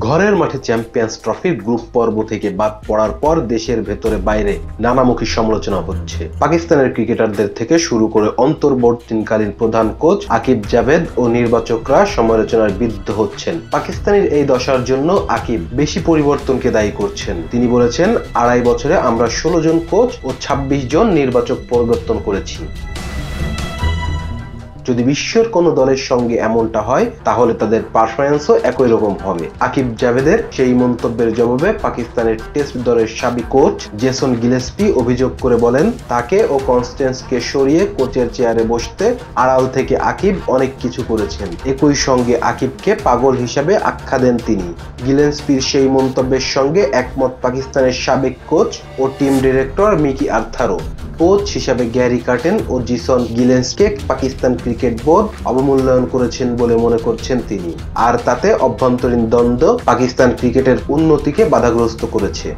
ঘরের মাঠে চ্যাম্পিয়ন্স ট্রফির গ্রুপ পর্ব থেকে বাদ পড়ার পর দেশের ভেতরে বাইরে নানামুখী সমালোচনা হচ্ছে। পাকিস্তানের ক্রিকেটারদের থেকে শুরু করে অন্তর্বর্তীকালীন প্রধান কোচ আকিব জাভেদ ও নির্বাচকরা সমালোচনার বিদ্ধ হচ্ছেন। পাকিস্তানের এই দশার জন্য আকিব বেশি পরিবর্তনকে দায়ী করছেন। তিনি বলেছেন, 2.5 বছরে আমরা 16 জন কোচ ও 26 জন নির্বাচক পরিবর্তন করেছি। যদি বিশ্বের কোনো দলের সঙ্গে এমনটা হয় তাহলে তাদের পারফরম্যান্সও একই রকম হবে। আকিব জাভেদের সেই মন্তব্যের জবাবে পাকিস্তানের টেস্ট দলের সাবেক কোচ জেসন গিলেস্পি অভিযোগ করে বলেন, তাকে ও কনস্ট্যান্সকে সরিয়ে কোচের চেয়ারে বসতে আড়াল থেকে আকিব অনেক কিছু করেছেন। একই সঙ্গে আকিবকে পাগল হিসাবে আখ্যা দেন তিনি। গিলেস্পির সেই মন্তব্যের সঙ্গে একমত পাকিস্তানের সাবেক কোচ ও টিম ডিরেক্টর মিকি আর্থারও। কোচ হিসাবে গ্যারি কার্টেন ও জেসন গিলেন্সকে পাকিস্তান ক্রিকেট বোর্ড অবমূল্যায়ন করেছেন বলে মনে করছেন তিনি, আর তাতে অভ্যন্তরীণ দ্বন্দ্ব পাকিস্তান ক্রিকেটের উন্নতিকে বাধাগ্রস্ত করেছে।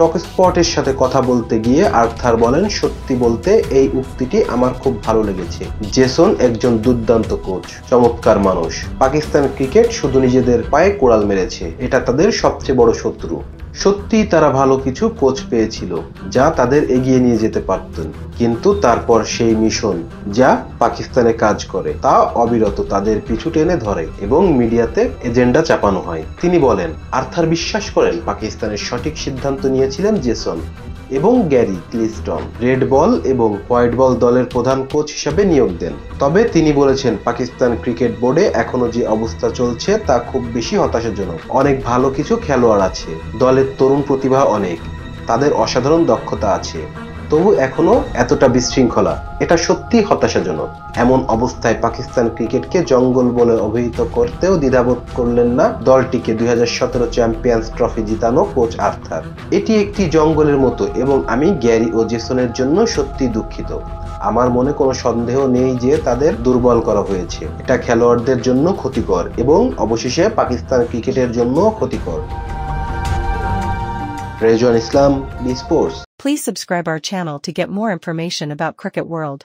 টকস্পটের সাথে কথা বলতে গিয়ে আর্থার বলেন, সত্যি বলতে এই উক্তিটি আমার খুব ভালো লেগেছে। জেসন একজন দুর্দান্ত কোচ, চমৎকার মানুষ। পাকিস্তান ক্রিকেট শুধু নিজেদের পায়ে কোড়াল মেরেছে, এটা তাদের সবচেয়ে বড় শত্রু। সত্যি তারা ভালো কিছু কোচ পেয়েছিল যা তাদের এগিয়ে নিয়ে যেতে পারতেন, কিন্তু তারপর সেই মিশন যা পাকিস্তানে কাজ করে তা অবিরত তাদের পিছু টেনে ধরে এবং মিডিয়াতে এজেন্ডা চাপানো হয়। তিনি বলেন, আর্থার বিশ্বাস করেন পাকিস্তানের সঠিক সিদ্ধান্ত নিয়েছিলেন জেসন এবং গ্যারি ক্লিস্টন রেড বল এবং হোয়াইট বল দলের প্রধান কোচ হিসাবে নিয়োগ দেন। তবে তিনি বলেছেন, পাকিস্তান ক্রিকেট বোর্ডে এখনো যে অবস্থা চলছে তা খুব বেশি হতাশাজনক। অনেক ভালো কিছু খেলোয়াড় আছে, দলের তরুণ প্রতিভা অনেক, তাদের অসাধারণ দক্ষতা আছে, তবু এখনো এতটা বিশৃঙ্খলা, এটা সত্যি হতাশাজনক। এমন অবস্থায় পাকিস্তান ক্রিকেটকে জঙ্গল বলে অভিহিত করতেও দ্বিধাবোধ করলেন না দলটিকে 2017 চ্যাম্পিয়ন্স ট্রফি জিতানো কোচ আর্থার। এটি একটি জঙ্গলের মতো এবং আমি গ্যারি ও জেসনের জন্য সত্যি দুঃখিত। আমার মনে কোনো সন্দেহ নেই যে তাদের দুর্বল করা হয়েছে। এটা খেলোয়াড়দের জন্য ক্ষতিকর এবং অবশেষে পাকিস্তান ক্রিকেটের জন্য ক্ষতিকর। Rezwan Islam, B Sports. Please subscribe our channel to get more information about Cricket World.